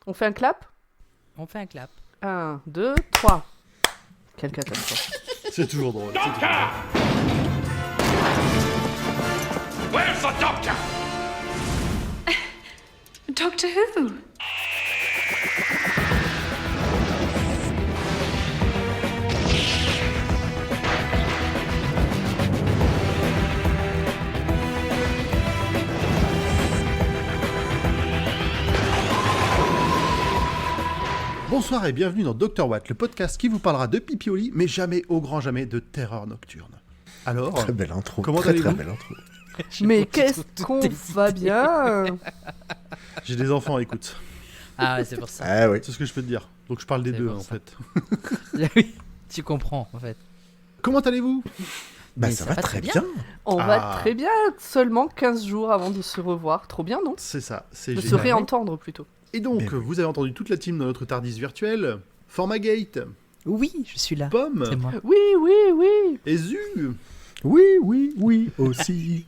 On fait un clap ? On fait un clap. 1, 2, 3. Quelle catastrophe. C'est toujours drôle. Doctor! Where's the doctor? Doctor Who? Bonsoir et bienvenue dans Dr Watt, le podcast qui vous parlera de pipioli, mais jamais, au grand jamais, de terreur nocturne. Alors, Très belle intro. comment très allez-vous ? belle intro. Mais qu'est-ce qu'on va bien ? J'ai des enfants, écoute. Ah, c'est pour ça. Ah oui. C'est ce que je peux te dire. Donc je parle des C'est deux, pour en ça. fait. Oui, tu comprends, en fait. Comment allez-vous ? Bah Mais ça va très bien. On Ah. va très bien, seulement 15 jours avant de se revoir. Trop bien, non ? C'est ça, c'est De se génial. réentendre, plutôt. Et donc, Mais oui. vous avez entendu toute la team dans notre Tardis virtuel. Formagate, Oui, je suis là. Pomme, C'est moi. Oui, oui, oui. et Zu. Oui, aussi.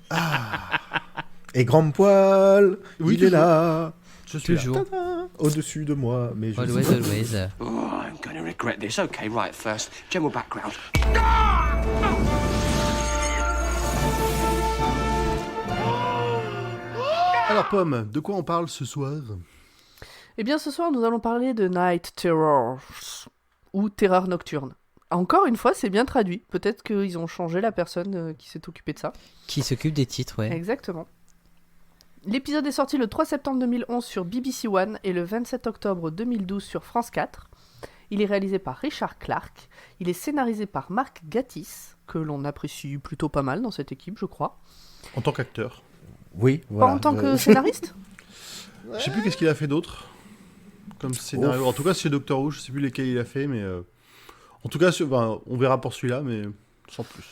Et Grand Poil, Oui, il est toujours. là. Je suis là. Toujours. Tada, au-dessus de moi, mais je Always, sais pas. always. Oh, I'm gonna regret this. Okay, right, first, general background. Alors Pomme, de quoi on parle ce soir ? Eh bien, ce soir, nous allons parler de Night Terrors, ou Terreur Nocturne. Encore une fois, c'est bien traduit. Peut-être qu'ils ont changé la personne qui s'est occupée de ça. Qui s'occupe des titres, ouais. Exactement. L'épisode est sorti le 3 septembre 2011 sur BBC One et le 27 octobre 2012 sur France 4. Il est réalisé par Richard Clark. Il est scénarisé par Mark Gatiss, que l'on apprécie plutôt pas mal dans cette équipe, je crois. En tant qu'acteur. Oui, Pas voilà. en tant que scénariste. Je sais plus qu'est-ce qu'il a fait d'autre comme scénario. En tout cas, c'est Doctor Who, je sais plus lesquels il a fait, mais... En tout cas, on verra pour celui-là, mais sans plus.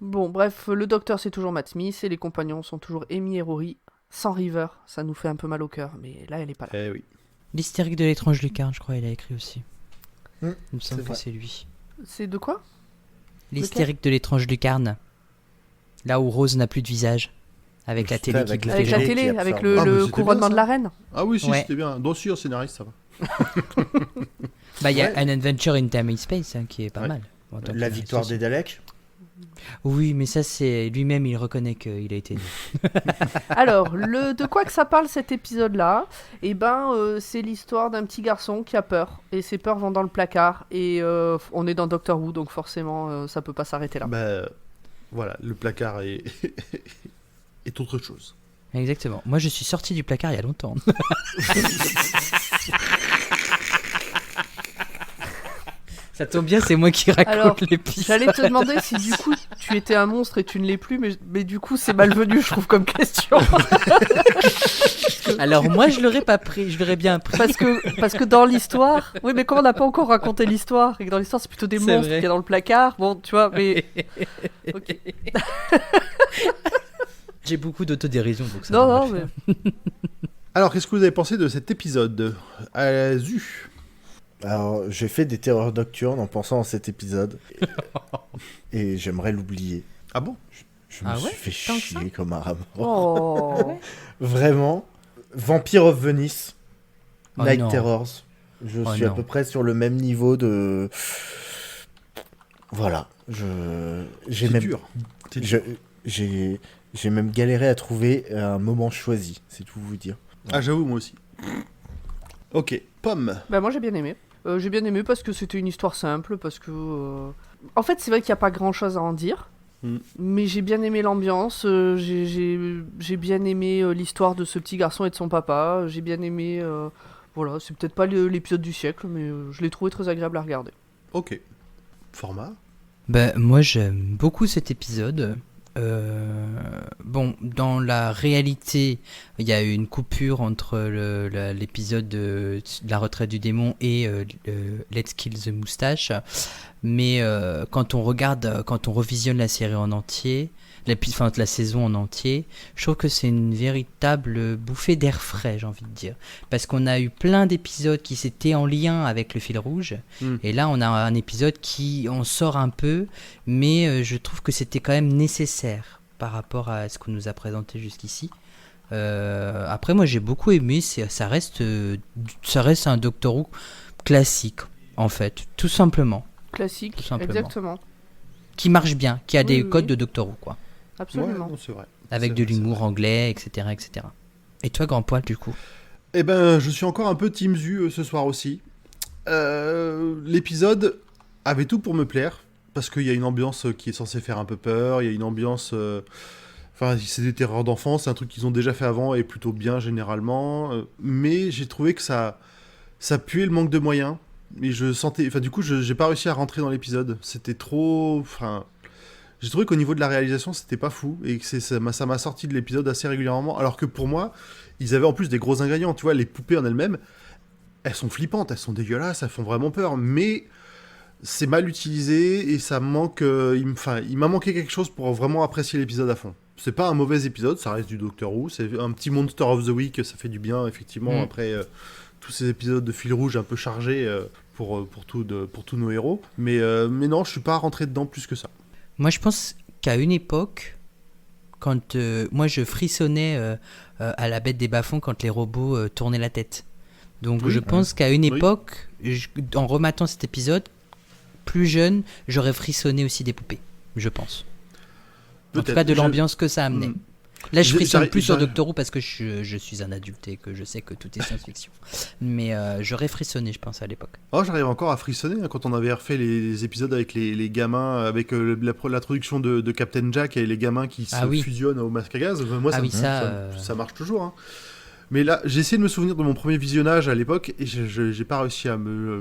Bon, bref, le docteur c'est toujours Matt Smith et les compagnons sont toujours Amy et Rory. Sans River, ça nous fait un peu mal au cœur, mais là elle est pas là. Eh oui. L'hystérique de l'étrange lucarne, je crois, il a écrit aussi. Il me semble c'est que vrai. c'est lui. C'est de quoi ? L'hystérique de l'étrange lucarne. Là où Rose n'a plus de visage. Avec la télé qui Avec bouffe Avec les la gens. télé, qui avec absorbe. Ah, mais le c'était couronnement bien, de la reine. Ah oui, si, Ouais. c'était bien. Dossier au scénariste, ça va. Bah, il y a Ouais. An Adventure in Time and Space hein, qui est pas Ouais. mal. En tant que La scénariste victoire aussi. des Daleks. Oui, mais ça, c'est lui-même, il reconnaît qu'il a été nul. Alors, de quoi que ça parle cet épisode-là ? Eh ben, c'est l'histoire d'un petit garçon qui a peur. Et ses peurs vont dans le placard. Et on est dans Doctor Who, donc forcément, ça peut pas s'arrêter là. Bah, voilà, le placard est... est autre chose. Exactement. Moi, je suis sorti du placard il y a longtemps. Ça tombe bien, c'est moi qui raconte Alors, l'épisode. J'allais te demander si du coup tu étais un monstre et tu ne l'es plus, mais du coup c'est malvenu, je trouve, comme question. Alors moi, je l'aurais pas pris, je l'aurais bien pris. Parce que dans l'histoire, oui, mais comme on n'a pas encore raconté l'histoire, et que dans l'histoire c'est plutôt des C'est monstres vrai. qu'il y a dans le placard, bon, tu vois, mais. Ok. J'ai beaucoup d'autodérision, donc ça Non, va non, mal. mais. Alors, qu'est-ce que vous avez pensé de cet épisode ? Zu. Alors, j'ai fait des terreurs nocturnes en pensant à cet épisode. Et j'aimerais l'oublier. Ah bon ? Je me Ah ouais suis fait Tant que chier comme un rat mort. Oh. Vraiment. Vampire of Venice. Oh Night non. Terrors. Je Oh suis à non. peu près sur le même niveau de... Voilà. J'ai C'est même... dur. C'est dur. J'ai même galéré à trouver un moment choisi, c'est tout vous dire. Ah, j'avoue, moi aussi. Ok, Pomme. Bah, moi j'ai bien aimé. J'ai bien aimé parce que c'était une histoire simple, parce que. En fait, c'est vrai qu'il n'y a pas grand chose à en dire. Mm. Mais j'ai bien aimé l'ambiance, j'ai bien aimé l'histoire de ce petit garçon et de son papa, j'ai bien aimé, voilà, c'est peut-être pas l'épisode du siècle, mais je l'ai trouvé très agréable à regarder. Ok. Format. Ben, moi, j'aime beaucoup cet épisode. Bon, dans la réalité, il y a eu une coupure entre l'épisode de la retraite du démon et Let's Kill the Moustache. Mais quand on regarde, quand on revisionne la série en entier, la saison en entier, je trouve que c'est une véritable bouffée d'air frais, j'ai envie de dire. Parce qu'on a eu plein d'épisodes qui s'étaient en lien avec le fil rouge. Et là, on a un épisode qui en sort un peu, mais je trouve que c'était quand même nécessaire par rapport à ce qu'on nous a présenté jusqu'ici. Après, moi, j'ai beaucoup aimé. Ça reste un Doctor Who classique, en fait, tout simplement. Classique, Tout simplement. exactement. Qui marche bien, qui a Oui, des oui, codes oui. de Doctor Who, quoi. Absolument. Ouais, non, c'est vrai. Avec C'est de vrai, l'humour c'est vrai. anglais, etc., etc. Et toi, Grand Poil, du coup? Eh ben, je suis encore un peu Team Zu ce soir aussi. L'épisode avait tout pour me plaire, parce qu'il y a une ambiance qui est censée faire un peu peur, il y a une ambiance... Enfin, c'est des terreurs d'enfants, c'est un truc qu'ils ont déjà fait avant et plutôt bien généralement. Mais j'ai trouvé que ça puait le manque de moyens. Et je sentais... Enfin, du coup, j'ai pas réussi à rentrer dans l'épisode. C'était trop... Enfin... J'ai trouvé qu'au niveau de la réalisation, c'était pas fou. Et que ça m'a sorti de l'épisode assez régulièrement. Alors que pour moi, ils avaient en plus des gros ingrédients. Tu vois, les poupées en elles-mêmes, elles sont flippantes, elles sont dégueulasses, elles font vraiment peur. Mais c'est mal utilisé et ça manque... il m'a manqué quelque chose pour vraiment apprécier l'épisode à fond. C'est pas un mauvais épisode, ça reste du Doctor Who. C'est un petit Monster of the Week, ça fait du bien, effectivement, après tous ces épisodes de fil rouge un peu chargés pour tous nos héros. Mais non, je suis pas rentré dedans plus que ça. Moi, je pense qu'à une époque, quand moi je frissonnais à la Bête des Bas-fonds quand les robots tournaient la tête. Donc Oui, je pense qu'à une Oui. époque, en rematant cet épisode, plus jeune, j'aurais frissonné aussi des poupées, je pense. En tout Peut-être. cas, de l'ambiance que ça amenait. Mm. Là, je frissonne J'arrive- plus sur j'arrive- Doctor Who parce que je suis un adulte et que je sais que tout est science-fiction. Mais j'aurais frissonné, je pense, à l'époque. Oh, j'arrive encore à frissonner quand on avait refait les épisodes avec les gamins, avec l'introduction de Captain Jack et les gamins qui se fusionnent au masque à gaz. Moi, ça marche toujours. Hein. Mais là, j'ai essayé de me souvenir de mon premier visionnage à l'époque et j'ai pas réussi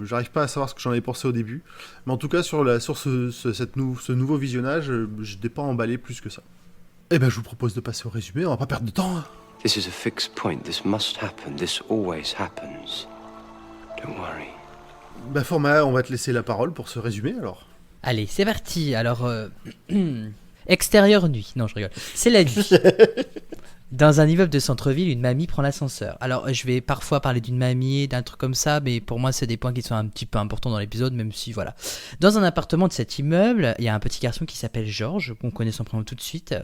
j'arrive pas à savoir ce que j'en avais pensé au début. Mais en tout cas, sur ce nouveau visionnage, je n'étais pas emballé plus que ça. Eh ben, je vous propose de passer au résumé, on va pas perdre de temps. Hein. This is a fixed point. This must happen. This always happens. Don't worry. Bah, Format, on va te laisser la parole pour ce résumé alors. Allez, c'est parti. Alors, extérieur nuit. Non, je rigole. C'est la nuit. Dans un immeuble de centre-ville, une mamie prend l'ascenseur. Alors, je vais parfois parler d'une mamie, d'un truc comme ça, mais pour moi, c'est des points qui sont un petit peu importants dans l'épisode, même si, voilà. Dans un appartement de cet immeuble, il y a un petit garçon qui s'appelle Georges, qu'on connaît son prénom tout de suite,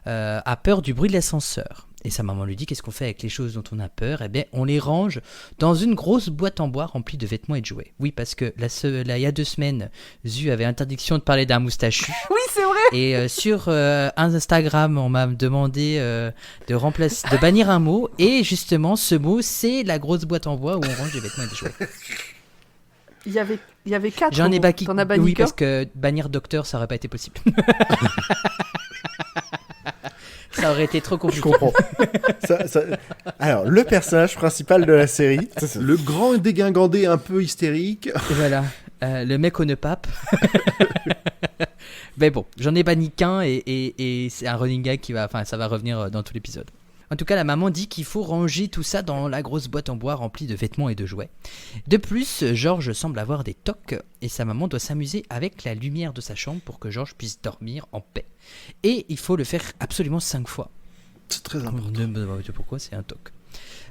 a peur du bruit de l'ascenseur. Et sa maman lui dit, qu'est-ce qu'on fait avec les choses dont on a peur ? Eh bien, on les range dans une grosse boîte en bois remplie de vêtements et de jouets. Oui, parce que là, il y a 2 semaines, Zu avait interdiction de parler d'un moustachu. Oui, c'est vrai. Et sur Instagram, on m'a demandé de bannir un mot. Et justement, ce mot, c'est la grosse boîte en bois où on range des vêtements et des jouets. Il y avait 4 J'en ai mots. banni. T'en as banni Oui, qu'un parce que bannir docteur, ça aurait pas été possible. Ça aurait été trop Je compliqué. comprends. Alors, le personnage principal de la série, Le grand dégingandé un peu hystérique. Et voilà, le mec au nœud pape. Mais bon, j'en ai banni qu'un et c'est un running gag ça va revenir dans tout l'épisode. En tout cas, la maman dit qu'il faut ranger tout ça dans la grosse boîte en bois remplie de vêtements et de jouets. De plus, Georges semble avoir des tocs et sa maman doit s'amuser avec la lumière de sa chambre pour que Georges puisse dormir en paix. Et il faut le faire absolument 5 fois. C'est très important. Pourquoi c'est un toc.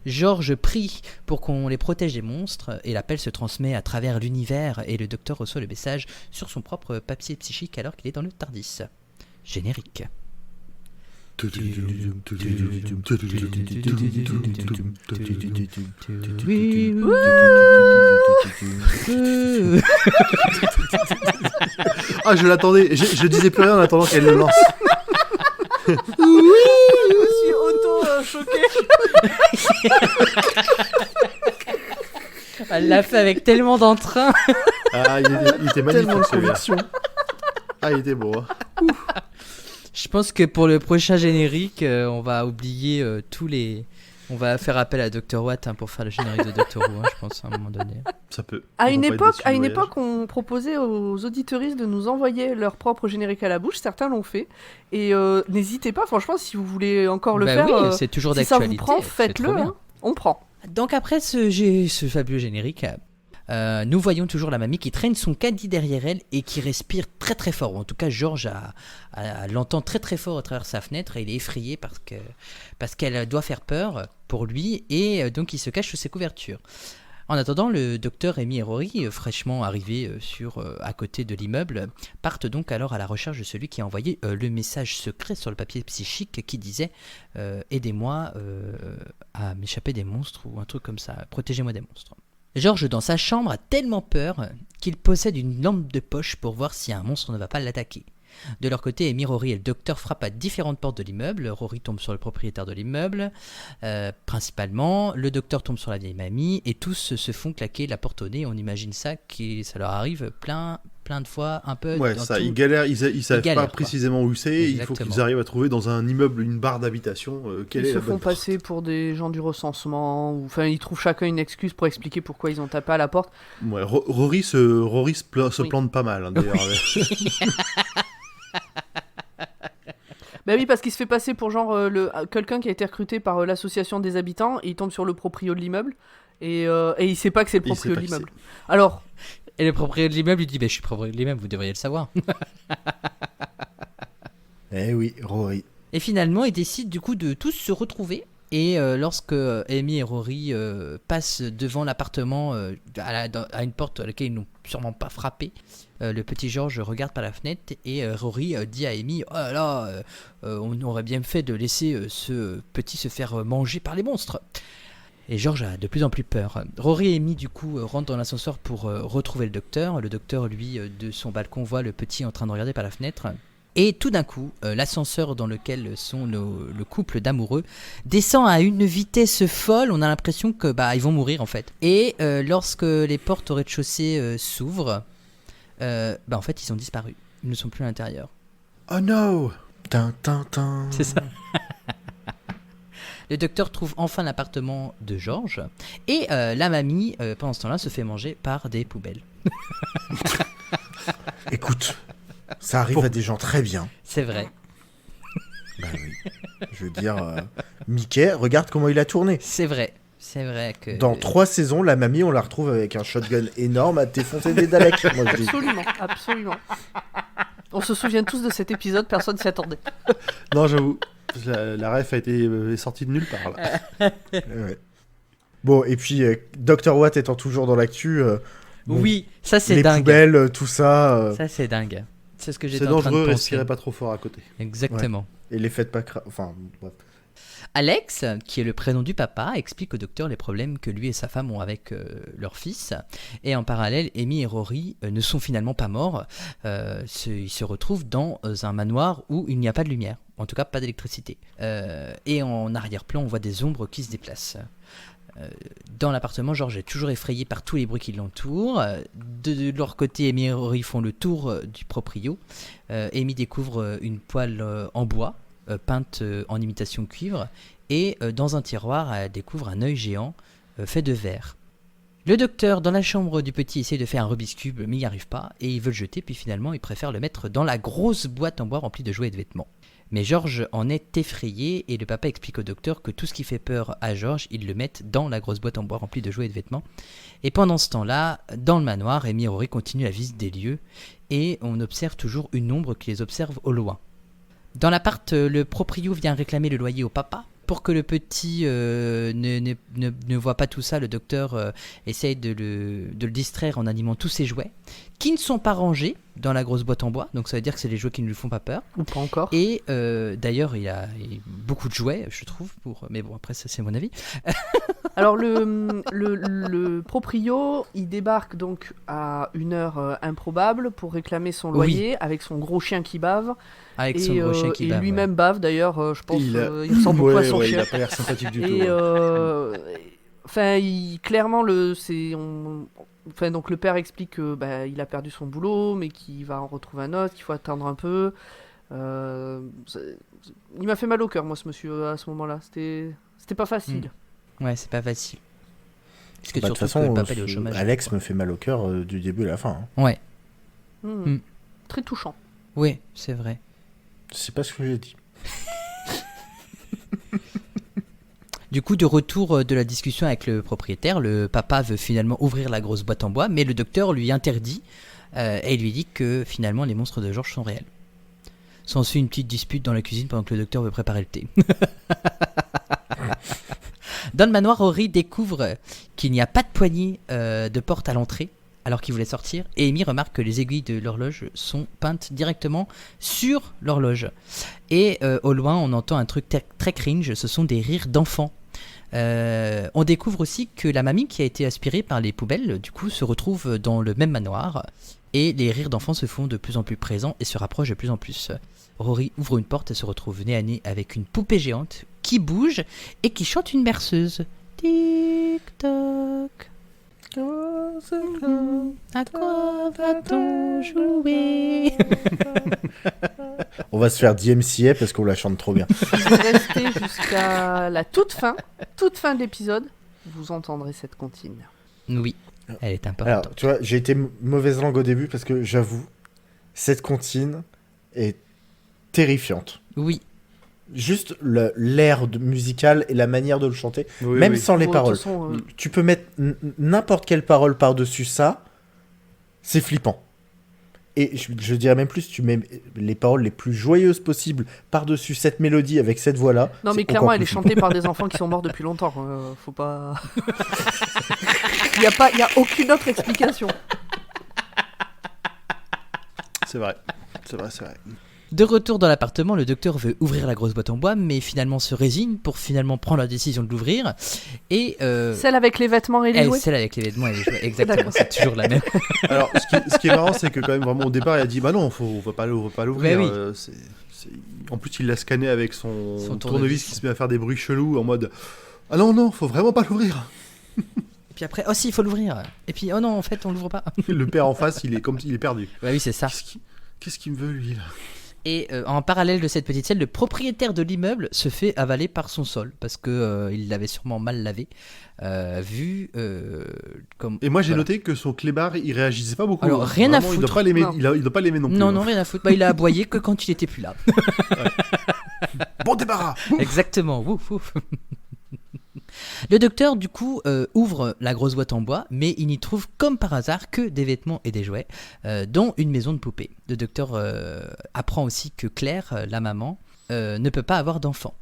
Georges prie pour qu'on les protège des monstres et l'appel se transmet à travers l'univers et le docteur reçoit le message sur son propre papier psychique alors qu'il est dans le TARDIS. Générique. Ah, je l'attendais. Je disais plus rien en attendant qu'elle le lance. Je me suis auto-choqué. Elle l'a fait avec tellement d'entrain. Ah, il était magnifique. tellement de celui-là. conviction. Ah, il était beau. Hein. Je pense que pour le prochain générique, on va oublier tous les... On va faire appel à Dr Watt pour faire le générique de Dr Who, je pense, à un moment donné. Ça peut. À Ils une vont pas être déçus époque, du voyage. on proposait aux auditeuristes de nous envoyer leur propre générique à la bouche. Certains l'ont fait. Et n'hésitez pas, franchement, si vous voulez encore le Bah faire, oui, c'est toujours si ça vous d'actualité. prend, c'est faites-le. trop bien. Hein. On prend. Donc après ce fabuleux générique, nous voyons toujours la mamie qui traîne son caddie derrière elle et qui respire très très fort. En tout cas, Georges l'entend très très fort à travers sa fenêtre et il est effrayé parce qu'elle doit faire peur pour lui et donc il se cache sous ses couvertures. En attendant, le docteur Amy et Rory, fraîchement arrivés à côté de l'immeuble, partent donc alors à la recherche de celui qui a envoyé le message secret sur le papier psychique qui disait aidez-moi à m'échapper des monstres ou un truc comme ça, protégez-moi des monstres. George, dans sa chambre, a tellement peur qu'il possède une lampe de poche pour voir si un monstre ne va pas l'attaquer. De leur côté, Amy, Rory et le docteur frappent à différentes portes de l'immeuble. Rory tombe sur le propriétaire de l'immeuble, principalement. Le docteur tombe sur la vieille mamie et tous se font claquer la porte au nez. On imagine ça, ça leur arrive plein de fois, un peu. Ouais, ça, ils galèrent, ils savent pas précisément où c'est. Exactement. Il faut qu'ils arrivent à trouver dans un immeuble une barre d'habitation. Ils se font passer pour des gens du recensement. Enfin, ils trouvent chacun une excuse pour expliquer pourquoi ils ont tapé à la porte. Ouais, Rory se plante pas mal, hein, d'ailleurs. Bah oui, parce qu'il se fait passer pour genre quelqu'un qui a été recruté par l'association des habitants et il tombe sur le proprio de l'immeuble et il sait pas que c'est le proprio de l'immeuble. Alors, et le propriétaire de l'immeuble lui dit je suis propriétaire de l'immeuble, vous devriez le savoir. Eh oui, Rory. Et finalement, ils décident du coup de tous se retrouver. Et lorsque Amy et Rory passent devant l'appartement à une porte à laquelle ils n'ont sûrement pas frappé, le petit George regarde par la fenêtre et Rory dit à Amy « Oh là là, on aurait bien fait de laisser ce petit se faire manger par les monstres !» Et George a de plus en plus peur. Rory et Amy du coup rentrent dans l'ascenseur pour retrouver le docteur. Le docteur, lui, de son balcon, voit le petit en train de regarder par la fenêtre. Et tout d'un coup, l'ascenseur dans lequel sont le couple d'amoureux descend à une vitesse folle. On a l'impression que ils vont mourir en fait. Et lorsque les portes au rez-de-chaussée s'ouvrent, en fait ils ont disparu. Ils ne sont plus à l'intérieur. Oh no! C'est ça. Le docteur trouve enfin l'appartement de George. Et la mamie, pendant ce temps-là, se fait manger par des poubelles. Écoute, ça arrive à des gens très bien. C'est vrai. Bah oui. Je veux dire, Mickey, regarde comment il a tourné. C'est vrai. C'est vrai que... Dans 3 saisons, la mamie, on la retrouve avec un shotgun énorme à défoncer des Daleks. Moi, je dis. absolument, absolument. On se souvient tous de cet épisode, personne s'y attendait. Non, j'avoue. La ref a été sortie de nulle part, là. Ouais. Bon, et puis, Dr. Watt étant toujours dans l'actu... oui, ça c'est les dingue. Les poubelles, tout ça... Ça c'est dingue. C'est ce que j'étais c'est en train de dangereux, penser. respirez pas trop fort à côté. Exactement. Ouais. Et les faites pas... Enfin, bref. Alex, qui est le prénom du papa, explique au docteur les problèmes que lui et sa femme ont avec leur fils. Et en parallèle, Amy et Rory ne sont finalement pas morts. Ils se retrouvent dans un manoir où il n'y a pas de lumière. En tout cas, pas d'électricité. Et en arrière-plan, on voit des ombres qui se déplacent. Dans l'appartement, George est toujours effrayé par tous les bruits qui l'entourent. De leur côté, Amy et Rory font le tour du proprio. Amy découvre une poêle en bois, peinte en imitation cuivre, et dans un tiroir, elle découvre un œil géant fait de verre. Le docteur, dans la chambre du petit, essaie de faire un Rubik's Cube, mais il n'y arrive pas, et il veut le jeter, puis finalement, il préfère le mettre dans la grosse boîte en bois remplie de jouets et de vêtements. Mais George en est effrayé, et le papa explique au docteur que tout ce qui fait peur à George, ils le mettent dans la grosse boîte en bois remplie de jouets et de vêtements. Et pendant ce temps-là, dans le manoir, Amy et Rory continuent la visite des lieux, et on observe toujours une ombre qui les observe au loin. Dans l'appart, le proprio vient réclamer le loyer au papa. Pour que le petit ne voit pas tout ça, le docteur essaye de le distraire en animant tous ses jouets, qui ne sont pas rangés dans la grosse boîte en bois, donc ça veut dire que c'est des jouets qui ne lui font pas peur. Ou pas encore. Et d'ailleurs, il a beaucoup de jouets, je trouve, mais bon, après, ça c'est mon avis. Alors, le proprio, il débarque donc à une heure improbable pour réclamer son loyer, avec son gros chien qui bave. Avec son gros chien qui bave. Et lui-même bave, d'ailleurs, je pense, il ressemble beaucoup à son chien. Il a pas l'air sympathique du tout. Et clairement, donc le père explique que il a perdu son boulot, mais qu'il va en retrouver un autre, qu'il faut attendre un peu. Il m'a fait mal au cœur, moi, ce monsieur, à ce moment-là. C'était pas facile. Ouais, c'est pas facile. Parce que de toute façon, le papa est au chômage. Alex me fait mal au cœur du début à la fin. Hein. Ouais. Très touchant. Oui, c'est vrai. C'est pas ce que j'ai dit. Du coup, de retour de la discussion avec le propriétaire, le papa veut finalement ouvrir la grosse boîte en bois, mais le docteur lui interdit et lui dit que finalement les monstres de George sont réels. S'ensuit une petite dispute dans la cuisine pendant que le docteur veut préparer le thé. Dans le manoir, Rory découvre qu'il n'y a pas de poignée de porte à l'entrée alors qu'il voulait sortir, et Amy remarque que les aiguilles de l'horloge sont peintes directement sur l'horloge. Et au loin, on entend un truc très cringe, ce sont des rires d'enfants. On découvre aussi que la mamie qui a été aspirée par les poubelles, du coup, se retrouve dans le même manoir, et les rires d'enfants se font de plus en plus présents et se rapprochent de plus en plus. Rory ouvre une porte et se retrouve nez à nez avec une poupée géante qui bouge et qui chante une berceuse. Tic-toc. À quoi va-t-on jouer? On va se faire DMCA parce qu'on la chante trop bien. Si vous restez jusqu'à la toute fin de l'épisode, vous entendrez cette comptine. Oui, elle est importante. Alors, tu vois, j'ai été mauvaise langue au début parce que j'avoue, cette comptine est terrifiante. Oui. Juste l'air musical et la manière de le chanter, Oui, même oui. sans les Bon, de paroles. toute façon, Tu peux mettre n'importe quelle parole par-dessus ça, c'est flippant. Et je dirais même plus, tu mets les paroles les plus joyeuses possibles par-dessus cette mélodie avec cette voix-là. non, mais c'est clairement, encore elle est plus chantée par des enfants qui sont morts depuis longtemps. Faut pas. Il y a aucune autre explication. C'est vrai. C'est vrai, c'est vrai. De retour dans l'appartement, le docteur veut ouvrir la grosse boîte en bois, mais finalement se résigne pour finalement prendre la décision de l'ouvrir. Et Celle avec les vêtements et les jouets. celle avec les vêtements et les jouets, exactement, c'est toujours la même. Alors, ce qui est marrant, c'est que quand même, vraiment, au départ, il a dit bah non, on va pas l'ouvrir. Mais oui. En plus, il l'a scanné avec son Son tournevis tournevis. qui se met à faire des bruits chelous en mode ah non, faut vraiment pas l'ouvrir. Et puis après, oh si, il faut l'ouvrir. Et puis, oh non, en fait, on l'ouvre pas. Le père en face, il est perdu. Bah oui, c'est ça. Qu'est-ce qu'il me veut, lui, là? Et en parallèle de cette petite scène, le propriétaire de l'immeuble se fait avaler par son sol parce que il l'avait sûrement mal lavé. Comme. Et moi, j'ai voilà. noté que son clébard, il réagissait pas beaucoup. Alors, rien à Vraiment, Il foutre. doit pas l'aimer. Non. Il doit pas l'aimer non plus. Non, rien à foutre. Bah, il a aboyé que quand il était plus là. Bon débarras. Exactement. Ouf, ouf. Le docteur, du coup, ouvre la grosse boîte en bois, mais il n'y trouve comme par hasard que des vêtements et des jouets, dont une maison de poupée. Le docteur apprend aussi que Claire, la maman, ne peut pas avoir d'enfant.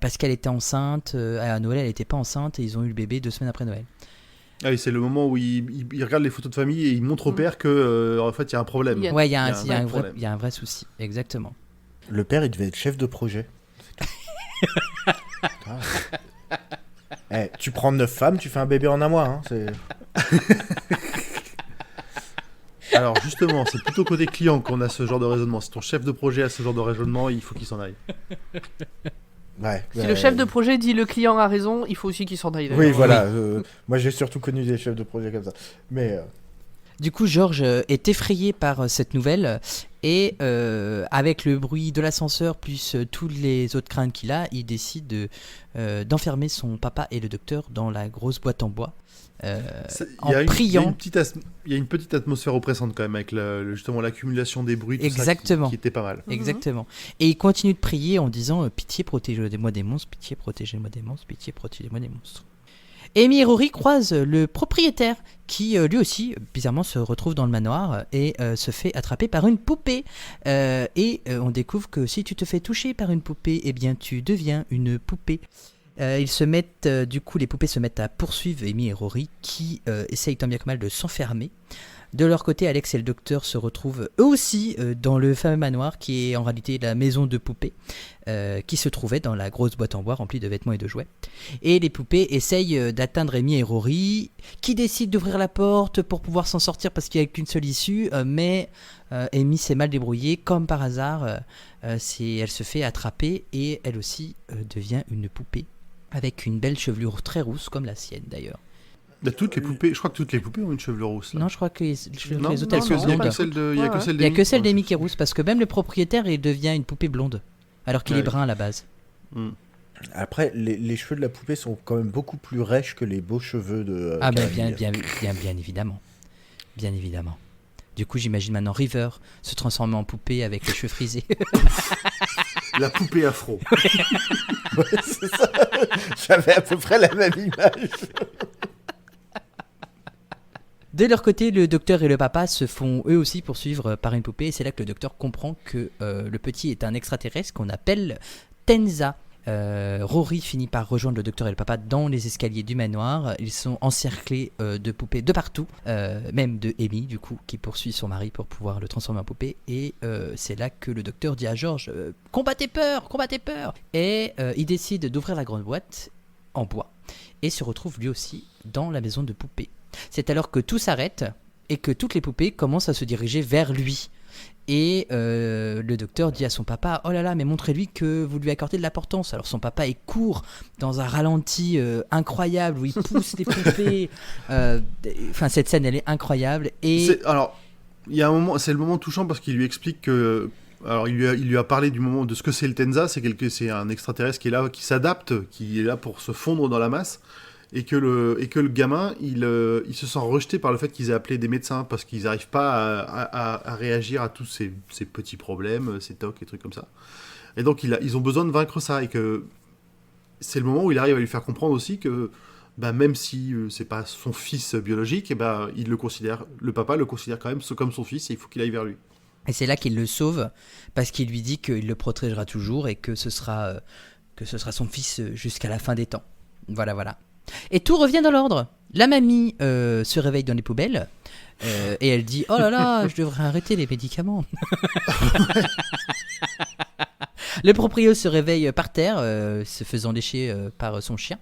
Parce qu'elle était enceinte, à Noël elle n'était pas enceinte, et ils ont eu le bébé 2 semaines après Noël. Ah oui, c'est le moment où il regarde les photos de famille et il montre au père que en fait il y a un problème. Il y a- Ouais, il y a vrai un problème. vrai souci, exactement. Le père, il devait être chef de projet. Ah. Tu prends 9 femmes, tu fais un bébé en un mois. Hein, Alors justement, c'est plutôt côté client qu'on a ce genre de raisonnement. Si ton chef de projet a ce genre de raisonnement, il faut qu'il s'en aille. Ouais, Si le chef de projet dit le client a raison, il faut aussi qu'il s'en aille. Oui, voilà. Moi, j'ai surtout connu des chefs de projet comme ça. Mais Du coup, Georges est effrayé par cette nouvelle et avec le bruit de l'ascenseur plus toutes les autres craintes qu'il a, il décide d'enfermer son papa et le docteur dans la grosse boîte en bois en priant. Il y a une petite atmosphère oppressante quand même avec justement l'accumulation des bruits, tout Exactement. ça, qui était pas mal. Exactement. Et il continue de prier en disant pitié, protégez-moi des monstres, pitié, protégez-moi des monstres, pitié, protégez-moi des monstres. Amy et Rory croisent le propriétaire qui lui aussi bizarrement se retrouve dans le manoir et se fait attraper par une poupée on découvre que si tu te fais toucher par une poupée, eh bien tu deviens une poupée. Ils se mettent du coup, les poupées se mettent à poursuivre Amy et Rory qui essayent tant bien que mal de s'enfermer. De leur côté, Alex et le docteur se retrouvent eux aussi dans le fameux manoir qui est en réalité la maison de poupées qui se trouvait dans la grosse boîte en bois remplie de vêtements et de jouets. Et les poupées essayent d'atteindre Amy et Rory qui décident d'ouvrir la porte pour pouvoir s'en sortir parce qu'il n'y a qu'une seule issue, mais Amy s'est mal débrouillée. Comme par hasard, elle se fait attraper et elle aussi devient une poupée avec une belle chevelure très rousse comme la sienne d'ailleurs. Il y a toutes les poupées, je crois que toutes les poupées ont une chevelure rousse. Là. Non, je crois que les Non, autres elles sont il n'y a blondes. que celle de, il y a que celle Il n'y a que celle d'Amy. d'Amy qui est rousse parce que même le propriétaire il devient une poupée blonde alors qu'il Ouais. est brun à la base. après, les cheveux de la poupée sont quand même beaucoup plus rêches que les beaux cheveux de. Ah ben Camille. bien évidemment. Bien évidemment. Du coup, j'imagine maintenant River se transformer en poupée avec les cheveux frisés. La poupée afro. Ouais, c'est ça. J'avais à peu près la même image. De leur côté, le docteur et le papa se font eux aussi poursuivre par une poupée. Et c'est là que le docteur comprend que le petit est un extraterrestre qu'on appelle Tenza. Rory finit par rejoindre le docteur et le papa dans les escaliers du manoir. Ils sont encerclés de poupées de partout, même de Amy du coup, qui poursuit son mari pour pouvoir le transformer en poupée. Et c'est là que le docteur dit à George combattez peur, combattez peur. Et il décide d'ouvrir la grande boîte en bois et se retrouve lui aussi dans la maison de poupées. C'est alors que tout s'arrête et que toutes les poupées commencent à se diriger vers lui. Et le docteur dit à son papa oh là là, mais montrez-lui que vous lui accordez de l'importance. Alors son papa il court dans un ralenti incroyable où il pousse les poupées. Enfin cette scène elle est incroyable. Et Alors il y a un moment, c'est le moment touchant parce qu'il lui explique que alors il lui a parlé du moment de ce que c'est le Tenza. C'est un extraterrestre qui est là, qui s'adapte, qui est là pour se fondre dans la masse. Et que le gamin, il se sent rejeté par le fait qu'ils aient appelé des médecins parce qu'ils n'arrivent pas à réagir à tous ces petits problèmes, ces tocs et trucs comme ça. Et donc ils ont besoin de vaincre ça et que c'est le moment où il arrive à lui faire comprendre aussi que même si c'est pas son fils biologique, le papa le considère quand même comme son fils et il faut qu'il aille vers lui. Et c'est là qu'il le sauve parce qu'il lui dit qu'il le protégera toujours et que ce sera son fils jusqu'à la fin des temps. Voilà. Et tout revient dans l'ordre. La mamie se réveille dans les poubelles et elle dit oh là là, je devrais arrêter les médicaments. Le proprio se réveille par terre, se faisant lécher par son chien.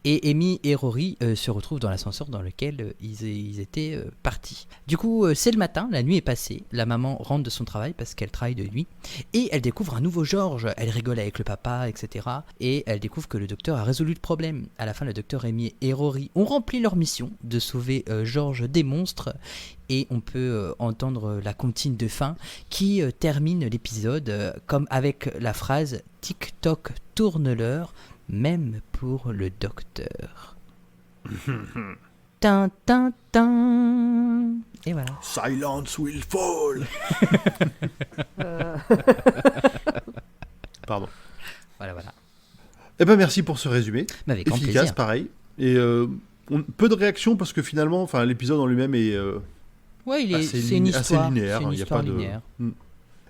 Et Amy et Rory se retrouvent dans l'ascenseur dans lequel ils étaient partis. Du coup, c'est le matin, la nuit est passée. La maman rentre de son travail parce qu'elle travaille de nuit. Et elle découvre un nouveau George. Elle rigole avec le papa, etc. Et elle découvre que le docteur a résolu le problème. À la fin, le docteur Amy et Rory ont rempli leur mission de sauver George des monstres. Et on peut entendre la comptine de fin qui termine l'épisode comme avec la phrase « Tic-toc tourne l'heure, même pour le docteur ». Tin, tin, tin. Et voilà. Silence will fall. Pardon. Voilà. Eh ben merci pour ce résumé. Mais avec grand efficace, plaisir. pareil. Et peu de réactions parce que finalement, l'épisode en lui-même est Ouais, c'est une assez histoire. linéaire. C'est une Il y a histoire pas de. linéaire.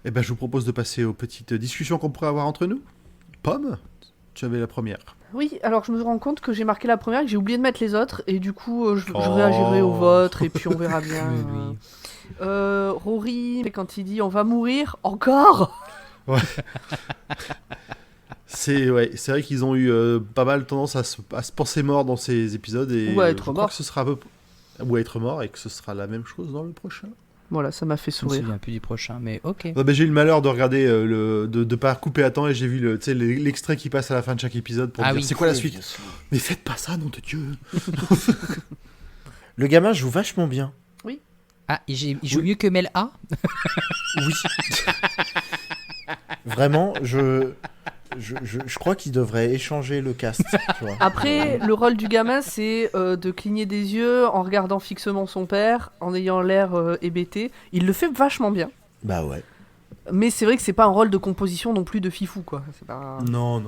Eh ben je vous propose de passer aux petites discussions qu'on pourrait avoir entre nous. Pomme, tu avais la première. Oui, alors je me rends compte que j'ai marqué la première et que j'ai oublié de mettre les autres, et du coup je Oh. réagirai au vôtre et puis on verra bien. Oui. Rory, quand il dit on va mourir encore. C'est vrai qu'ils ont eu pas mal tendance à se penser mort dans ces épisodes et Ou à être je crois mort. que ce sera ou à être mort et que ce sera la même chose dans le prochain. Voilà, ça m'a fait Je me sourire. souviens plus du prochain, mais ok. J'ai eu le malheur de regarder de pas couper à temps et j'ai vu l'extrait qui passe à la fin de chaque épisode pour Ah me dire oui. c'est quoi la suite. Mais faites pas ça, nom de Dieu. Le gamin joue vachement bien. Ah, il joue mieux que Mel A. Oui. Vraiment, je crois qu'il devrait échanger le cast. Tu vois. Après, le rôle du gamin, c'est de cligner des yeux en regardant fixement son père, en ayant l'air hébété. Il le fait vachement bien. Bah ouais. Mais c'est vrai que c'est pas un rôle de composition non plus de fifou, quoi. C'est pas... Non,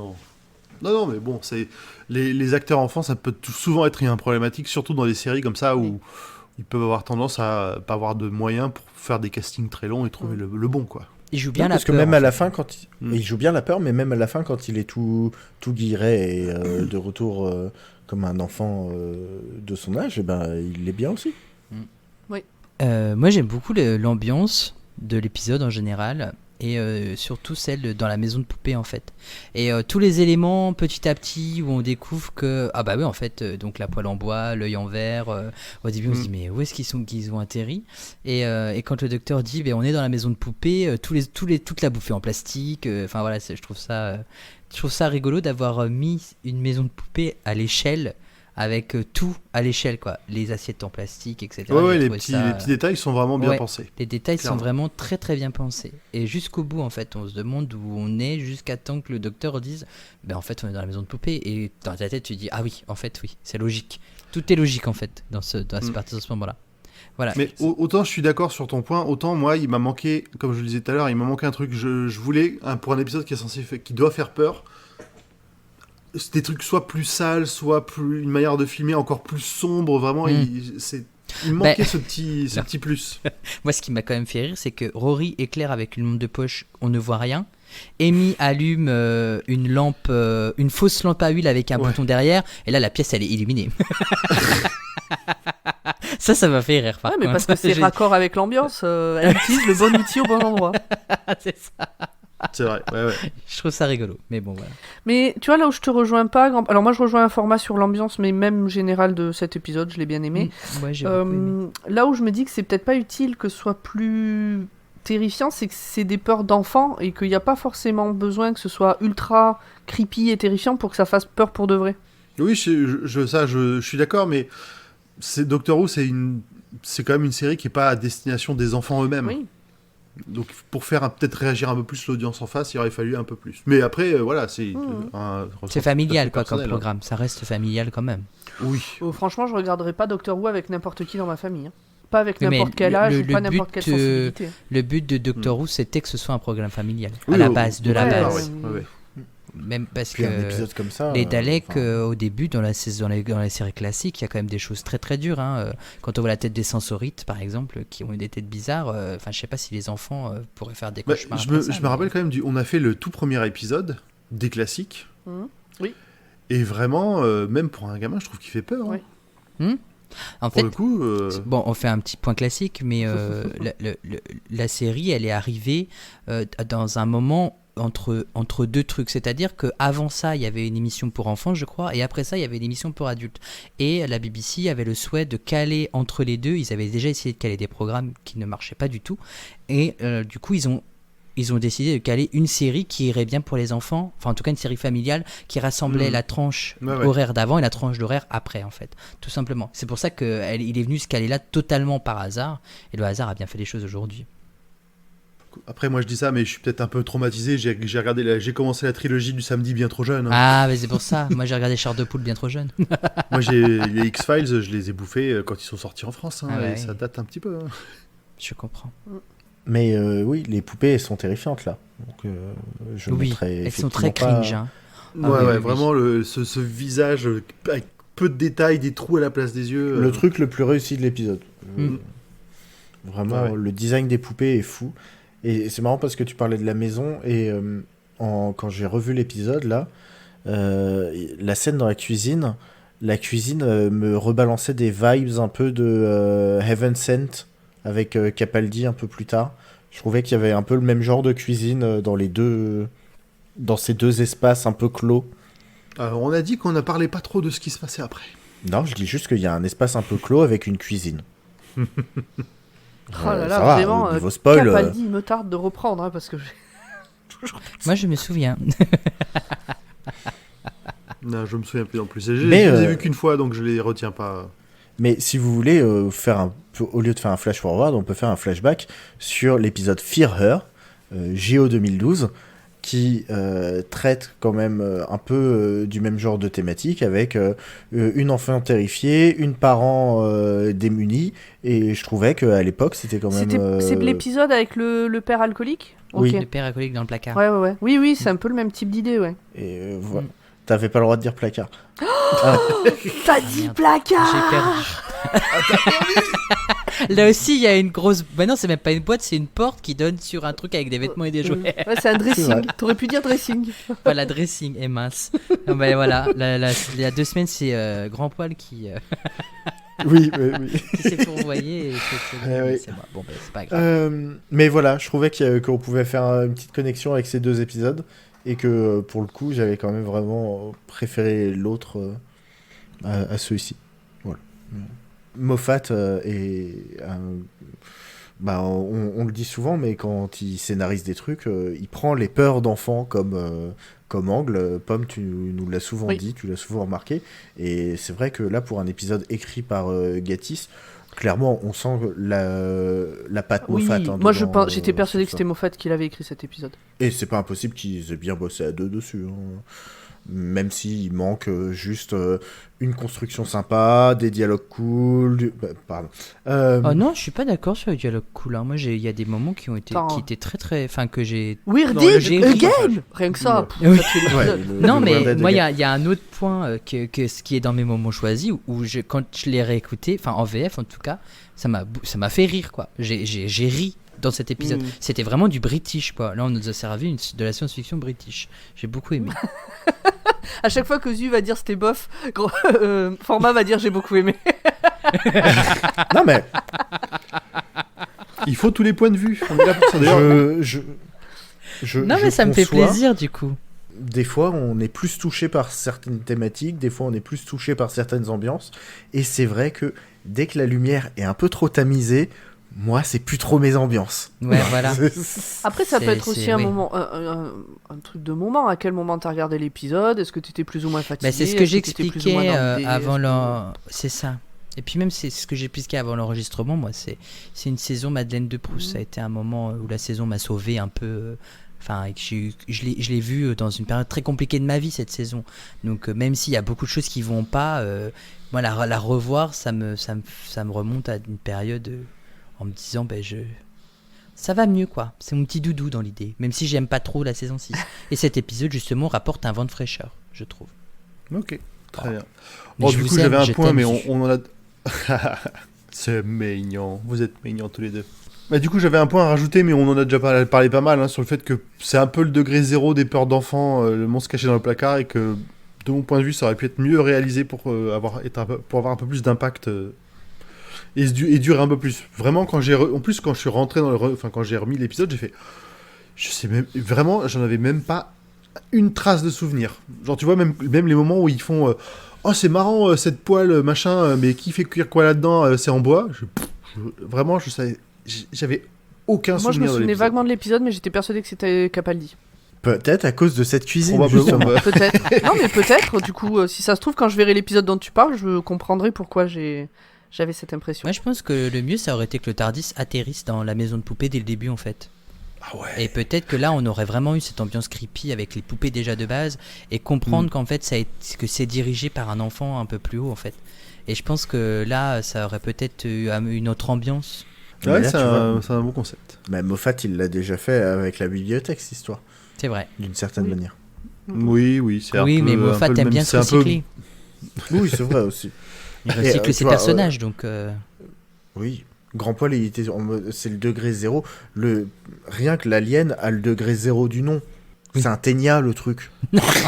mais bon, c'est les acteurs enfants, ça peut souvent être une problématique, surtout dans des séries comme ça où ils peuvent avoir tendance à pas avoir de moyens pour faire des castings très longs et trouver le bon, quoi. Il joue bien Non, la parce que peur, même en à la fait. fin, il joue bien la peur, mais même à la fin, quand il est tout guiré et de retour comme un enfant de son âge, il est bien aussi. Moi j'aime beaucoup l'ambiance de l'épisode en général et surtout celle dans la maison de poupée en fait. Et tous les éléments petit à petit où on découvre que ah bah oui en fait donc la poêle en bois, l'œil en verre. Au début on se dit mais où est-ce qu'ils ont atterri et quand le docteur dit on est dans la maison de poupée, toute la bouffe est en plastique. Enfin voilà je trouve ça rigolo d'avoir mis une maison de poupée à l'échelle. Avec tout à l'échelle, quoi. Les assiettes en plastique, etc. Les petits détails sont vraiment bien pensés. Les détails Clairement. sont vraiment très très bien pensés. Et jusqu'au bout, en fait, on se demande où on est jusqu'à temps que le docteur dise en fait, on est dans la maison de poupée. Et dans ta tête, tu dis ah oui, en fait, oui, c'est logique. Tout est logique, en fait, dans cette partie, dans ce moment-là. Voilà. Mais autant je suis d'accord sur ton point, autant moi, il m'a manqué, comme je le disais tout à l'heure, il m'a manqué un truc. Je voulais, pour un épisode qui doit faire peur, des trucs soit plus sales, soit une manière de filmer encore plus sombre, vraiment. Il me manquait ce petit plus. Moi, ce qui m'a quand même fait rire, c'est que Rory éclaire avec une lampe de poche, on ne voit rien. Amy allume une lampe, une fausse lampe à huile avec un bouton derrière, et là la pièce elle est illuminée. Ça m'a fait rire. Ouais, mais parce que c'est raccord avec l'ambiance, elle utilise le bon outil au bon endroit. C'est ça. C'est vrai, ouais. Je trouve ça rigolo, mais bon voilà. Mais tu vois, là où je te rejoins pas, alors moi je rejoins un format sur l'ambiance, mais même général de cet épisode, je l'ai bien aimé. Ouais, j'ai beaucoup aimé. Là où je me dis que c'est peut-être pas utile que ce soit plus terrifiant, c'est que c'est des peurs d'enfants et qu'il n'y a pas forcément besoin que ce soit ultra creepy et terrifiant pour que ça fasse peur pour de vrai. Oui, je suis d'accord, mais Doctor Who, c'est quand même une série qui n'est pas à destination des enfants eux-mêmes. Oui. Donc pour faire peut-être réagir un peu plus l'audience en face, il aurait fallu un peu plus. Mais après, voilà, c'est c'est familial quoi comme personnel, programme, ça reste familial quand même. Oui. Franchement, je regarderai pas Doctor Who avec n'importe qui dans ma famille. Pas avec Oui, n'importe quel âge, le pas n'importe but, quelle sensibilité. Le but de Doctor Who, c'était que ce soit un programme familial, Oui, à la base, de la ouais, base. Ouais. Même parce Puis un épisode comme ça. les Daleks, au début, dans les séries classiques, il y a quand même des choses très très dures. Quand on voit la tête des Sensorites, par exemple, qui ont eu des têtes bizarres, je sais pas si les enfants pourraient faire des cauchemars. Je me rappelle quand même, on a fait le tout premier épisode des classiques. Oui. Et vraiment, même pour un gamin, je trouve qu'il fait peur. Oui. En Pour fait, le coup, bon, on fait un petit point classique, mais la série, elle est arrivée dans un moment entre deux trucs, c'est-à-dire qu'avant ça il y avait une émission pour enfants je crois, et après ça il y avait une émission pour adultes, et la BBC avait le souhait de caler entre les deux. Ils avaient déjà essayé de caler des programmes qui ne marchaient pas du tout, et du coup ils ont décidé de caler une série qui irait bien pour les enfants, enfin en tout cas une série familiale qui rassemblait la tranche horaire d'avant et la tranche d'horaire après, en fait, tout simplement. C'est pour ça qu'il est venu se caler là totalement par hasard, et le hasard a bien fait les choses aujourd'hui. après moi je dis ça, mais je suis peut-être un peu traumatisé. J'ai commencé la trilogie du Samedi bien trop jeune. Ah mais c'est pour ça, moi j'ai regardé Chair de poule bien trop jeune. Moi les X-Files, je les ai bouffés quand ils sont sortis en France, ouais. Et ça date un petit peu. Je comprends. Mais oui, les poupées elles sont terrifiantes là. Donc je mettrais elles sont très effectivement cringe. Ouais, vraiment ce visage avec peu de détails, des trous à la place des yeux. Le truc le plus réussi de l'épisode. Vraiment, le design des poupées est fou. Et c'est marrant parce que tu parlais de la maison, et quand j'ai revu l'épisode là, la scène dans la cuisine me rebalançait des vibes un peu de Heaven Sent avec Capaldi un peu plus tard. Je trouvais qu'il y avait un peu le même genre de cuisine dans ces deux espaces un peu clos. On a dit qu'on ne parlait pas trop de ce qui se passait après. Non, je dis juste qu'il y a un espace un peu clos avec une cuisine. Oh là là, ça va, vraiment, niveau spoil, Capaldi me tarde de reprendre, parce que j'ai toujours... Moi je me souviens. Non, je me souviens plus non plus. Je Mais, les ai vus qu'une fois, donc je les retiens pas. Mais si vous voulez au lieu de faire un flash forward, on peut faire un flashback sur l'épisode Fear Her, JO 2012, qui traite quand même un peu du même genre de thématique, avec une enfant terrifiée, une parent démunie, et je trouvais qu'à l'époque c'était quand même... C'est l'épisode avec le père alcoolique ? Oui. Ok. Le père alcoolique dans le placard. Ouais. Oui, c'est un peu le même type d'idée, ouais. Et voilà. T'avais pas le droit de dire placard. T'as dit placard! J'ai perdu. Là aussi, il y a une grosse. Bah non, c'est même pas une boîte, c'est une porte qui donne sur un truc avec des vêtements et des jouets. Ouais, c'est un C'est vrai. dressing. T'aurais pu dire dressing. Voilà, dressing est mince. Non, bah voilà, il y a 2 semaines, c'est Grand Poil qui Oui. s'est fourvoyé. Oui. C'est moi. Bon, bah, c'est pas grave. Mais voilà, je trouvais qu'on pouvait faire une petite connexion avec ces deux épisodes, et que pour le coup, j'avais quand même vraiment préféré l'autre à celui-ci. Voilà. Moffat on le dit souvent, mais quand il scénarise des trucs, il prend les peurs d'enfants comme angle. Pomme, tu nous l'as souvent dit, tu l'as souvent remarqué, et c'est vrai que là, pour un épisode écrit par Gatiss, clairement, on sent la patte Moffat. Moi, j'étais persuadé que c'était Moffat qui l'avait écrit cet épisode. Et c'est pas impossible qu'ils aient bien bossé à deux dessus. Même s'il manque juste une construction sympa, des dialogues cool. Pardon. Oh non, je suis pas d'accord sur le dialogue cool. Hein. Moi, il y a des moments qui étaient très très, enfin que j'ai. Weird Non, Did j'ai- again. Rien que ça. Oui. Ça tue l'épisode. Non, mais Dead moi, il Again. y a un autre point que ce qui est dans mes moments choisis où quand je l'ai réécouté, enfin en VF en tout cas, ça m'a fait rire quoi. J'ai ri dans cet épisode. C'était vraiment du British quoi. Là, on nous a servi de la science-fiction British. J'ai beaucoup aimé. À chaque fois que Zu va dire c'était bof, Format va dire j'ai beaucoup aimé. Non, mais Il faut tous les points de vue. On est là pour ça. D'ailleurs, Non, mais ça me fait conçois. plaisir du coup. Des fois, on est plus touché par certaines thématiques, des fois, on est plus touché par certaines ambiances. Et c'est vrai que dès que la lumière est un peu trop tamisée, moi, c'est plus trop mes ambiances. Ouais, voilà. Après, ça peut C'est- être aussi c'est- un oui. moment, un truc de moment. À quel moment t'as regardé l'épisode? Est-ce que t'étais plus ou moins fatigué? Bah, c'est ce que Est-ce t'étais plus ou moins j'expliquais dans le dé? avant Est-ce que- l'en... C'est ça. Et puis même, c'est ce que j'expliquais avant l'enregistrement, moi, c'est une saison Madeleine de Proust. Ça a été un moment où la saison m'a sauvé un peu. Enfin, et que je l'ai vu dans une période très compliquée de ma vie, cette saison. Donc, même s'il y a beaucoup de choses qui vont pas, moi, la revoir, ça me remonte à une période en me disant, ça va mieux, quoi. C'est mon petit doudou dans l'idée. Même si j'aime pas trop la saison 6. Et cet épisode, justement, rapporte un vent de fraîcheur, je trouve. ok, très bien. Mais Bon, je du vous coup, aime, j'avais un je point, t'aime, mais Zu. on en a. C'est mignon. Vous êtes mignons tous les deux. Bah, du coup, j'avais un point à rajouter, mais on en a déjà parlé pas mal, hein, sur le fait que c'est un peu le degré zéro des peurs d'enfant, le monstre caché dans le placard, et que, de mon point de vue, ça aurait pu être mieux réalisé pour avoir un peu plus d'impact et durer un peu plus. Vraiment, en plus, quand je suis rentré quand j'ai remis l'épisode, j'ai fait. Je sais même. Vraiment, j'en avais même pas une trace de souvenir. Genre, tu vois, même les moments où ils font. Oh, c'est marrant, cette poêle, machin, mais qui fait cuire quoi là-dedans? C'est en bois. Vraiment, je savais. J'avais aucun Moi, je me souvenir de souvenais l'épisode. vaguement de l'épisode, mais j'étais persuadé que c'était Capaldi. Peut-être à cause de cette cuisine, Probablement. justement. Bah, Peut-être. Non, mais peut-être. Du coup, si ça se trouve, quand je verrai l'épisode dont tu parles, je comprendrai pourquoi j'avais cette impression. Moi, je pense que le mieux, ça aurait été que le Tardis atterrisse dans la maison de poupées dès le début, en fait. Ah ouais. Et peut-être que là, on aurait vraiment eu cette ambiance creepy avec les poupées déjà de base et comprendre qu'en fait, que c'est dirigé par un enfant un peu plus haut, en fait. Et je pense que là, ça aurait peut-être eu une autre ambiance. Mais Ouais, là, c'est tu vois, un bon concept. bah, Moffat, il l'a déjà fait avec la bibliothèque, cette histoire, C'est vrai. d'une certaine Oui. manière. Oui, c'est un Oui, peu. mais un Moffat peu le aime même- bien c'est se un peu- recycler. Oui, c'est vrai aussi. Il Et, recycle tu ses vois, personnages, donc... Oui, Grand Poil, il était c'est le degré zéro. Rien que l'alien a le degré zéro du nom. Oui. C'est un ténia, le truc.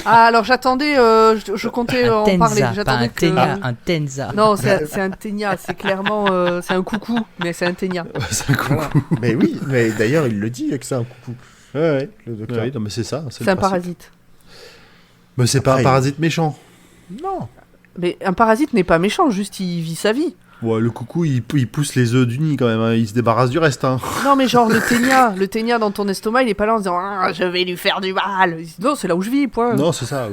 Ah, alors j'attendais, je comptais un en parler. Tenza, pas J'attendais un que... Ténia, un Tenza. Non, c'est un ténia, c'est clairement... c'est un coucou, mais c'est un ténia. C'est un coucou. Mais oui, mais d'ailleurs, il le dit que c'est un coucou, Ouais, le docteur. ouais, non, mais c'est ça. C'est le un principe. parasite. Mais c'est pas Après, un parasite méchant. Non. Mais un parasite n'est pas méchant, juste il vit sa vie. Ouais, le coucou, il pousse les œufs du nid quand même. Hein. Il se débarrasse du reste. Hein. Non, mais genre le ténia dans ton estomac, il est pas là en se disant ah, je vais lui faire du mal. Il dit, non, c'est là où je vis, point. Non, c'est ça.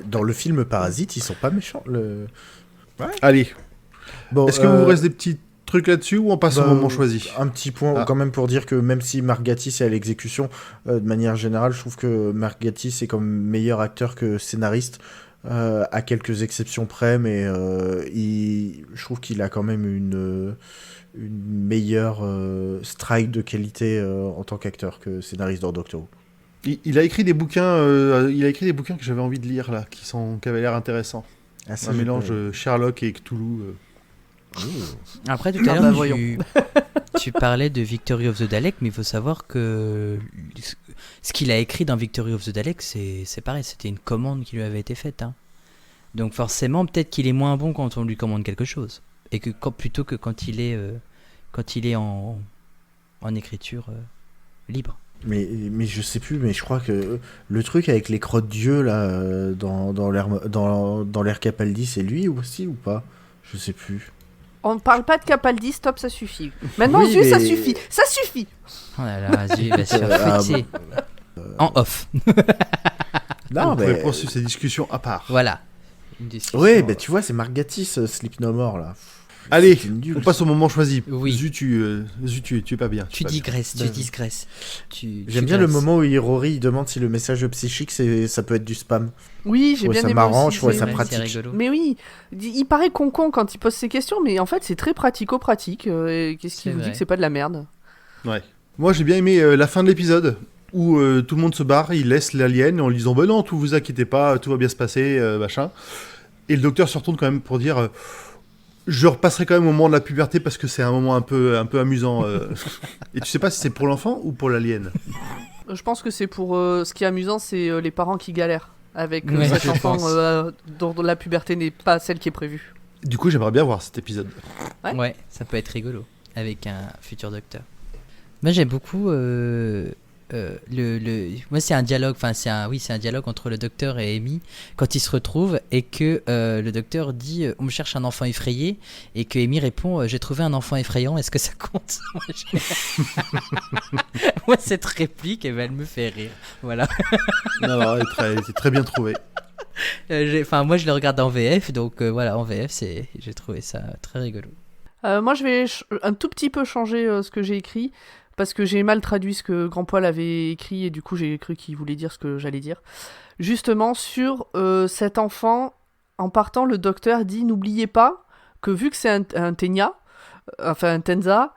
Dans le film Parasite, ils sont pas méchants. Allez. Bon, Est-ce que vous reste des petits trucs là-dessus ou on passe au bah, moment choisi? Un petit point Ah. quand même pour dire que même si Mark Gatiss est à l'exécution, de manière générale, je trouve que Mark Gatiss est comme meilleur acteur que scénariste, à quelques exceptions près, mais je trouve qu'il a quand même une meilleure strike de qualité en tant qu'acteur que scénariste dans Doctor Who. Il a écrit des bouquins. Il a écrit des bouquins que j'avais envie de lire là, qui avaient l'air intéressants. Ah, ça, Un je mélange peux- Sherlock et Cthulhu. Après, tout Ah à bah, l'heure, voyons. tu parlais de Victory of the Dalek, mais il faut savoir que ce qu'il a écrit dans Victory of the Dalek, c'est pareil, c'était une commande qui lui avait été faite. Hein. Donc forcément, peut-être qu'il est moins bon quand on lui commande quelque chose. Et que plutôt que quand il est en écriture libre. Mais je sais plus, mais je crois que le truc avec les crottes d'yeux là dans l'air Capaldi, c'est lui aussi ou pas? Je sais plus. On ne parle pas de Capaldi, stop, ça suffit. Maintenant, Oui, Zu, ça mais- suffit. Ça suffit. Oh là là, vas-y, il va se faire Ah, fouetter. En off. Non, on pourrait mais poursuivre ces discussions à part. Voilà. Une discussion, ouais, bah tu vois, c'est Mark Gatiss, Sleep No More là. Allez, C'était nul, on passe au moment choisi. Oui. Zut, tu es pas bien. Tu es pas bien. digresses, tu digresses. J'aime bien le moment où Rory il demande si le message psychique ça peut être du spam. Oui, Je j'ai trouvais bien ça aimé marrant, aussi, je trouvais c'est- ça Ouais, pratique. c'est rigolo. Mais oui, il paraît con quand il pose ces questions, mais en fait c'est très pratico-pratique. Et qu'est-ce qui C'est vous dit vrai. que c'est pas de la merde? Ouais. Moi, j'ai bien aimé la fin de l'épisode où tout le monde se barre, il laisse l'alien en lui disant bah non, tout vous inquiétez pas, tout va bien se passer, machin. Et le docteur se retourne quand même pour dire je repasserai quand même au moment de la puberté parce que c'est un moment un peu amusant. Et tu sais pas si c'est pour l'enfant ou pour l'alien. Je pense que c'est pour ce qui est amusant, c'est les parents qui galèrent avec Ouais, cet je enfant pense. dont la puberté n'est pas celle qui est prévue. Du coup, j'aimerais bien voir cet épisode. Ouais. Ouais, ça peut être rigolo avec un futur docteur. Moi j'aime beaucoup moi c'est un dialogue, enfin c'est un dialogue entre le docteur et Amy quand ils se retrouvent et que le docteur dit on me cherche un enfant effrayé et que Amy répond j'ai trouvé un enfant effrayant, est-ce que ça compte? Moi cette réplique elle me fait rire, voilà. Non, c'est très bien trouvé. Enfin moi je le regarde en VF donc voilà, en VF j'ai trouvé ça très rigolo. Moi je vais un tout petit peu changer ce que j'ai écrit parce que j'ai mal traduit ce que Grand Poil avait écrit et du coup j'ai cru qu'il voulait dire ce que j'allais dire. Justement sur cet enfant, en partant le docteur dit n'oubliez pas que vu que c'est un Tenya, enfin un Tenza,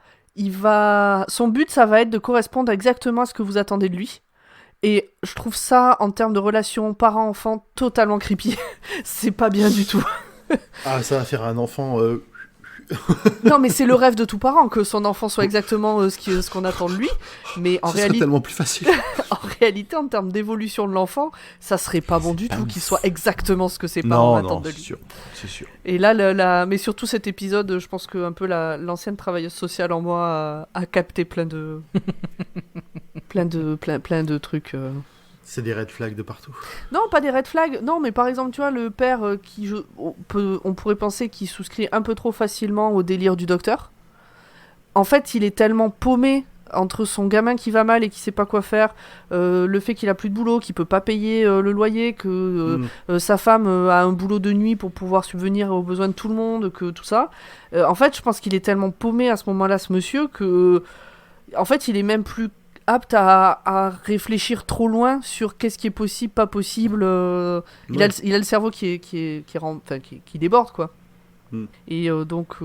son but ça va être de correspondre exactement à ce que vous attendez de lui. Et je trouve ça, en termes de relation parent-enfant, totalement creepy. C'est pas bien du tout. Ah, ça va faire un enfant. Non, mais c'est le rêve de tout parent, que son enfant soit exactement ce qu'on attend de lui. Mais Ce serait tellement plus facile. en réalité, en termes d'évolution de l'enfant, ça serait pas bon du tout qu'il soit exactement ce que ses parents attendent de lui. C'est sûr. Et là, mais surtout cet épisode, je pense que un peu l'ancienne travailleuse sociale en moi a capté plein de trucs. C'est des red flags de partout. Non, pas des red flags. Non, mais par exemple, tu vois, le père on pourrait penser qu'il souscrit un peu trop facilement au délire du docteur. En fait, il est tellement paumé entre son gamin qui va mal et qui sait pas quoi faire, le fait qu'il a plus de boulot, qu'il peut pas payer le loyer, que sa femme a un boulot de nuit pour pouvoir subvenir aux besoins de tout le monde, que tout ça. En fait, je pense qu'il est tellement paumé à ce moment-là, ce monsieur, que en fait, il est même plus apte à réfléchir trop loin sur qu'est-ce qui est possible, pas possible. Il a le cerveau qui déborde, quoi. Et donc,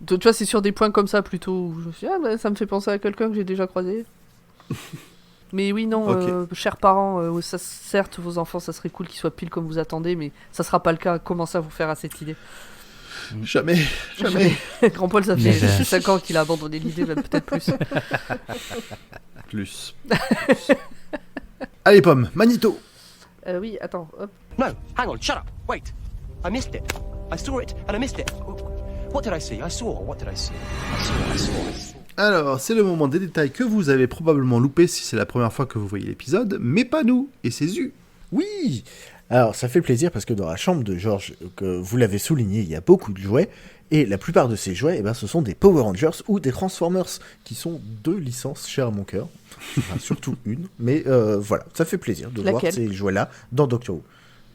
tu vois, c'est sur des points comme ça plutôt où je me suis dit, ça me fait penser à quelqu'un que j'ai déjà croisé. Mais oui, non, Ok. chers parents, certes, vos enfants, ça serait cool qu'ils soient pile comme vous attendez, mais ça sera pas le cas. Commencez à vous faire à cette idée. Jamais. Grand Paul, ça Mais fait 5 ans qu'il a abandonné l'idée, même peut-être plus. Plus. Allez, Pomme, Magneto. Oui, attends, hop. No, hang on, shut up. Wait. I missed it. I saw it and I missed it. What did I see? I saw. What did I see? I saw. Alors, c'est le moment des détails que vous avez probablement loupé si c'est la première fois que vous voyez l'épisode, mais pas nous, et c'est Zu. Oui. Alors, ça fait plaisir parce que dans la chambre de George, que vous l'avez souligné, il y a beaucoup de jouets. Et la plupart de ces jouets, ce sont des Power Rangers ou des Transformers, qui sont deux licences chères à mon cœur. Enfin, surtout une. Mais voilà, ça fait plaisir de voir Laquelle ? ces jouets-là dans Doctor Who.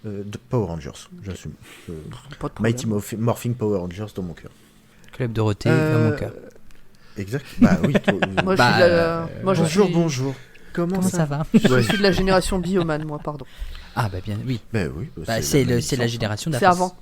De Power Rangers, j'assume. Pas de problème. Mighty Morphing Power Rangers dans mon cœur. Club Dorothée dans mon cœur. Exact. Bah oui. Moi, je suis de la... moi, je bonjour, suis... bonjour. Comment Comment ça va? Je suis de la génération Bioman, moi, pardon. Ah bah bien oui. Bah oui. C'est même la licence. génération C'est d'après. avant.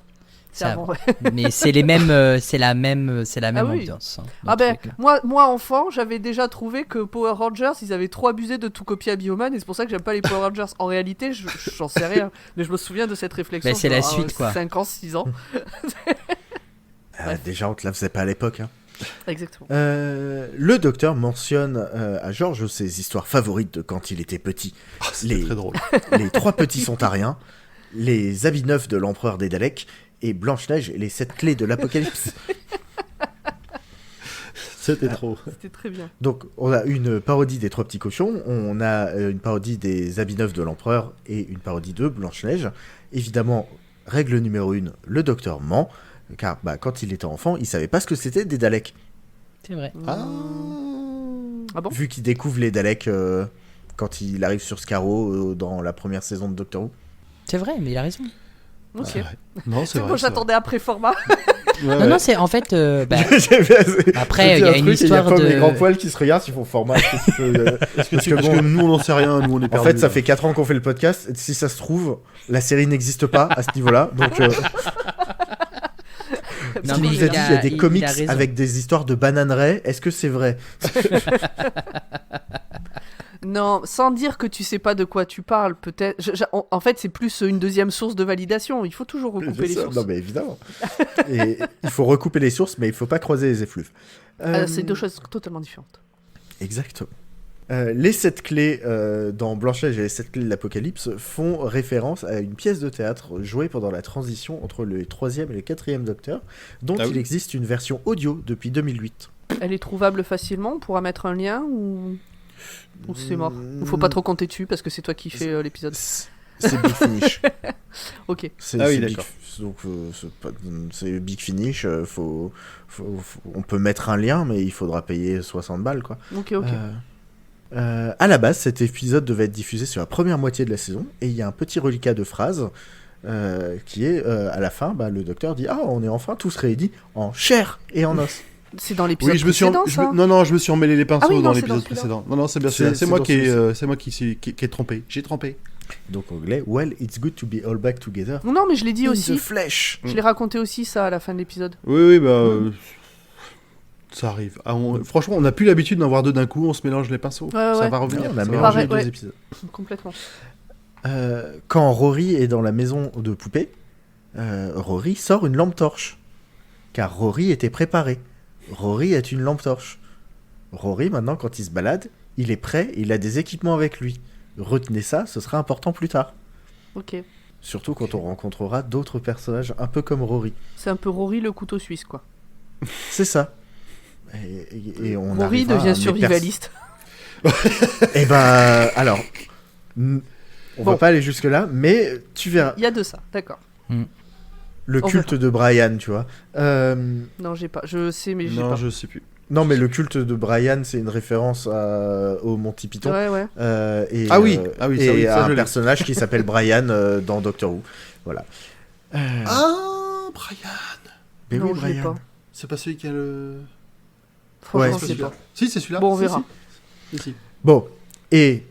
C'est avant, ouais. Mais c'est les mêmes, c'est la même Ah oui. ambiance. Hein, dans Ah ben, tous les cas. moi enfant, j'avais déjà trouvé que Power Rangers, ils avaient trop abusé de tout copier à Bioman, et c'est pour ça que j'aime pas les Power Rangers. En réalité, j'en sais rien, mais je me souviens de cette réflexion. Mais c'est la genre, suite, quoi. 5 ans, 6 ans. Déjà, on te la faisait pas à l'époque. Hein. Exactement. Le docteur mentionne à George ses histoires favorites de quand il était petit. C'était très drôle. Les 3 petits Sontariens, les habits neufs de l'empereur des Daleks et Blanche-Neige et les 7 clés de l'Apocalypse. C'était trop. C'était très bien. Donc, on a une parodie des 3 petits cochons, on a une parodie des habits neufs de l'empereur et une parodie de Blanche-Neige. Évidemment, règle numéro 1, le docteur ment, car quand il était enfant, il savait pas ce que c'était des Daleks. C'est vrai. Ah bon? Vu qu'il découvre les Daleks quand il arrive sur Scarrow dans la première saison de Doctor Who. C'est vrai, mais il a raison. Ok. C'est vrai. Non, c'est C'est vrai. bon, c'est j'attendais après format. Ouais, Non, non, c'est en fait. Après, il y a une Il y a histoire pas les grands de. poils qui se regardent, ils font format. Est-ce que tu peux, Parce que nous, on n'en sait rien, nous, on est En perdus. fait, ça fait 4 ans qu'on fait le podcast. Et si ça se trouve, la série n'existe pas à ce niveau-là. Donc, Non, si mais vous a dit il y a des comics a raison. avec des histoires de bananeraies, est-ce que c'est vrai? Non, sans dire que tu sais pas de quoi tu parles, peut-être. En fait, c'est plus une deuxième source de validation. Il faut toujours recouper les Bien sûr. sources. Non, mais évidemment. Et il faut recouper les sources, mais il faut pas croiser les effluves. C'est deux choses totalement différentes. Exactement. Les 7 clés dans Blanche-Neige et les 7 clés de l'Apocalypse font référence à une pièce de théâtre jouée pendant la transition entre le 3e et le 4e Docteur, dont Ah il oui. existe une version audio depuis 2008. Elle est trouvable facilement. On pourra mettre un lien ou c'est mort. Il faut pas trop compter dessus parce que c'est toi qui fais l'épisode. C'est Big Finish. Ok. C'est Ah oui, c'est Big, d'accord. donc c'est Big Finish. On peut mettre un lien, mais il faudra payer 60 balles, quoi. Ok. À la base, cet épisode devait être diffusé sur la première moitié de la saison, et il y a un petit reliquat de phrase qui est à la fin, le docteur dit: ah, on est enfin tous réunis en chair et en os. C'est dans l'épisode Oui, je me suis précédent, ça. non, je me suis emmêlé les pinceaux Ah oui, non, dans c'est l'épisode dans celui-là. précédent. Non, c'est bien C'est- celui-là. c'est C'est moi dans qui celui-ci. c'est moi qui ai trompé. J'ai trompé. Donc anglais, well, it's good to be all back together. Non, mais je l'ai dit In aussi. the flesh. Je l'ai raconté aussi, ça, à la fin de l'épisode. Oui, ça arrive. Franchement, on n'a plus l'habitude d'en voir deux d'un coup. On se mélange les pinceaux. Ouais, Ça ouais. va revenir. On a ça va mélangé Pareil, les deux ouais. épisodes. Complètement. Quand Rory est dans la maison de poupée, Rory sort une lampe torche. Car Rory était préparé. Rory est une lampe torche. Rory, maintenant, quand il se balade, il est prêt, il a des équipements avec lui. Retenez ça, ce sera important plus tard. Ok. Surtout quand on rencontrera d'autres personnages un peu comme Rory. C'est un peu Rory le couteau suisse, quoi. C'est ça. Et on Rory arrivera à devient amener survivaliste. Eh ben, alors, on Bon. va pas aller jusque là, mais tu verras. Il y a de ça, d'accord. Le On culte de Brian, tu vois. Non, j'ai pas. Je sais, mais j'ai Non, pas. je sais plus. Non, mais le culte de Brian, c'est une référence au Monty Python. Ouais, ouais. Et, Ah oui, ça, et oui, ça, à je un l'ai. personnage qui s'appelle Brian dans Doctor Who. Voilà. Ah, Brian. Mais Non, oui, je l'ai Brian. pas. C'est pas celui qui a le. Franchement, Ouais, je C'est sais celui-là. pas. Si, c'est celui-là. Bon, on Si, verra. si. Bon, et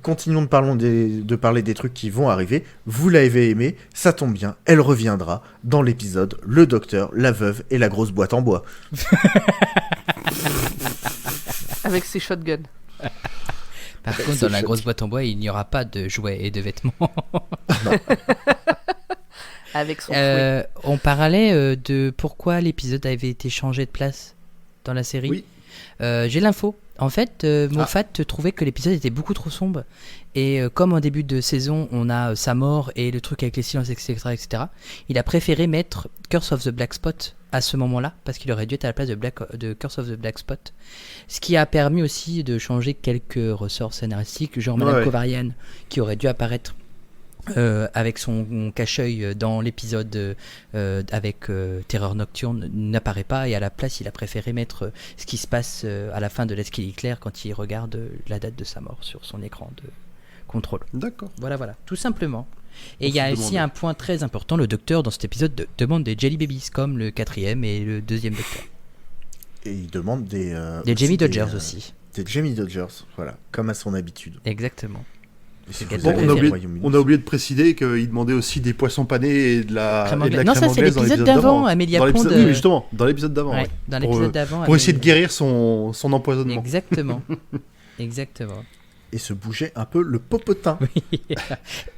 continuons de parler des trucs qui vont arriver. Vous l'avez aimé, ça tombe bien, elle reviendra dans l'épisode Le Docteur, la veuve et la grosse boîte en bois. Avec ses shotguns. Par contre, c'est dans la chouette. grosse boîte en bois, il n'y aura pas de jouets et de vêtements. Avec son fouet. On parlait de pourquoi l'épisode avait été changé de place dans la série. Oui. J'ai l'info. En fait, Moffat trouvait que l'épisode était beaucoup trop sombre. Et comme en début de saison, on a sa mort et le truc avec les silences, etc., il a préféré mettre Curse of the Black Spot à ce moment-là, parce qu'il aurait dû être à la place de Curse of the Black Spot. Ce qui a permis aussi de changer quelques ressorts scénaristiques, genre Madame Ouais. Kovarian, qui aurait dû apparaître avec son cache-œil dans l'épisode avec Terreur Nocturne, n'apparaît pas, et à la place il a préféré mettre ce qui se passe à la fin de l'Esquille Claire quand il regarde la date de sa mort sur son écran de contrôle. D'accord. Voilà, tout simplement. Et On il y a se aussi demandait. un point très important, le docteur dans cet épisode demande des Jelly Babies, comme le 4e et le 2e docteur. Et il demande des Jamie aussi Dodgers aussi. Des Jamie Dodgers, voilà, comme à son habitude. Exactement. Et si Bon, vous Bon, allez on a au oublié, Royaume-Uni- on a oublié de préciser qu'il demandait aussi des poissons panés et de la Crème et de la anglaise. Non, crème ça, c'est anglaise dans l'épisode l'épisode d'avant, Amélia Dans l'épisode- Pond, Oui, mais justement, dans l'épisode d'avant. Ouais, ouais. dans Pour, l'épisode d'avant. Pour essayer de guérir son empoisonnement. Exactement. Exactement. Et se bouger un peu le popotin.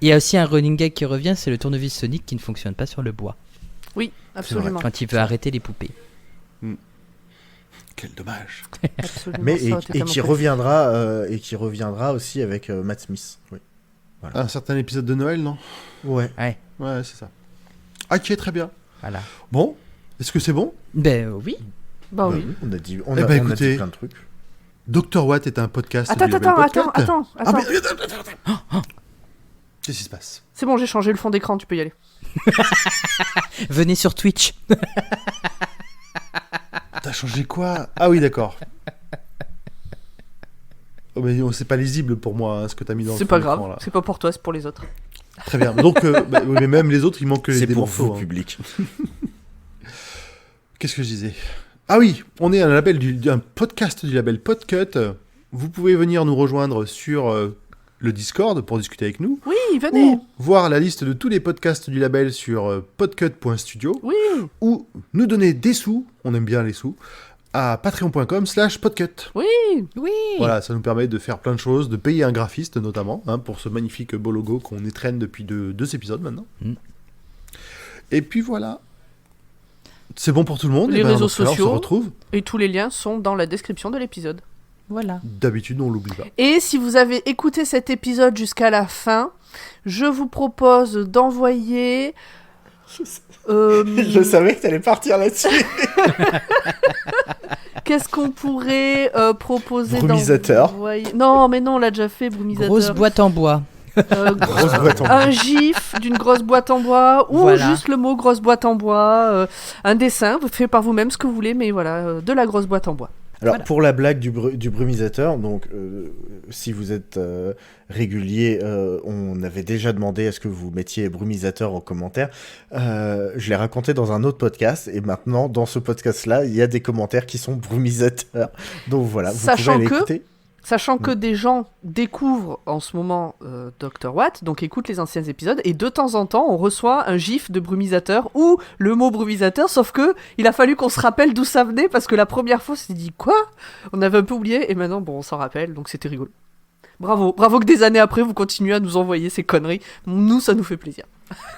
Il y a aussi un running gag qui revient, c'est le tournevis sonique qui ne fonctionne pas sur le bois. Oui, absolument. Quand il veut arrêter les poupées. Quel dommage. Absolument, Mais ça aurait été tellement qui cool. reviendra aussi avec Matt Smith. Oui. Un certain épisode de Noël, non? Ouais. Ouais, Ouais, c'est ça. Ok, très bien. voilà. Bon, est-ce que c'est bon? Ben oui. Bah oui. On a dit, Eh on ben, a dit écoutez, plein de trucs. Dr Watt est un podcast. Attends, du label Podcast. attends. Ah, mais qu'est-ce qui se passe? C'est bon, j'ai changé le fond d'écran, tu peux y aller. Venez sur Twitch. T'as changé quoi? Ah oui, d'accord. Oh, mais c'est pas lisible pour moi, hein, ce que t'as mis dans le C'est fond pas d'écran, grave, là. c'est pas pour toi, c'est pour les autres. Très bien. Donc, oui, mais même les autres, il manque C'est des pour morceaux. vous, hein. public. Qu'est-ce que je disais? Ah oui, on est un podcast du label Podcut. Vous pouvez venir nous rejoindre sur le Discord pour discuter avec nous. Oui, venez. Ou voir la liste de tous les podcasts du label sur podcut.studio. Oui. Ou nous donner des sous, on aime bien les sous, à patreon.com/podcut. Oui. Voilà, ça nous permet de faire plein de choses, de payer un graphiste notamment, hein, pour ce magnifique beau logo qu'on étraîne depuis deux épisodes maintenant. Et puis voilà. C'est bon pour tout le monde. Les et ben, réseaux dans ce cas-là, sociaux. on se retrouve. Et tous les liens sont dans la description de l'épisode. Voilà. D'habitude, on l'oublie pas. Et si vous avez écouté cet épisode jusqu'à la fin, je vous propose d'envoyer... Je savais que t'allais partir là-dessus. Qu'est-ce qu'on pourrait proposer Brumisateur. d'envoyer... Non, mais non, on l'a déjà fait, brumisateur. Grosse boîte en bois. Grosse boîte en bois. Un gif d'une grosse boîte en bois ou Voilà. juste le mot grosse boîte en bois, un dessin fait par vous-même, ce que vous voulez, mais voilà, de la grosse boîte en bois. Alors, Voilà. pour la blague du brumisateur, donc, si vous êtes régulier, on avait déjà demandé à ce que vous mettiez brumisateur en commentaire. Je l'ai raconté dans un autre podcast, et maintenant, dans ce podcast-là, il y a des commentaires qui sont brumisateurs. Donc voilà, vous Sachant pouvez aller que- écouter. Sachant que des gens découvrent en ce moment Dr. Watt, donc écoutent les anciens épisodes, et de temps en temps, on reçoit un gif de brumisateur ou le mot brumisateur, sauf que il a fallu qu'on se rappelle d'où ça venait, parce que la première fois, on s'est dit quoi? On avait un peu oublié, et maintenant, bon, on s'en rappelle, donc c'était rigolo. Bravo que des années après, vous continuez à nous envoyer ces conneries. Nous, ça nous fait plaisir.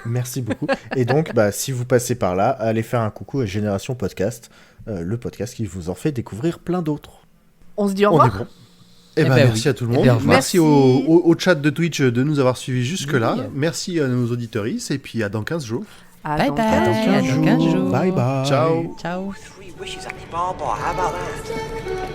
Merci beaucoup. Et donc, si vous passez par là, allez faire un coucou à Génération Podcast, le podcast qui vous en fait découvrir plein d'autres. On se dit au On est revoir. bon. Eh ben, ben merci oui. à tout le Eh monde. bien, au revoir. Merci au chat de Twitch de nous avoir suivis jusque-là. Oui. Merci à nos auditeuristes et puis à dans 15 jours. À Bye dans bye. 15 À dans 15 jours. Bye bye. Ciao. Ciao. 3 wishes happy bye bye. How about that?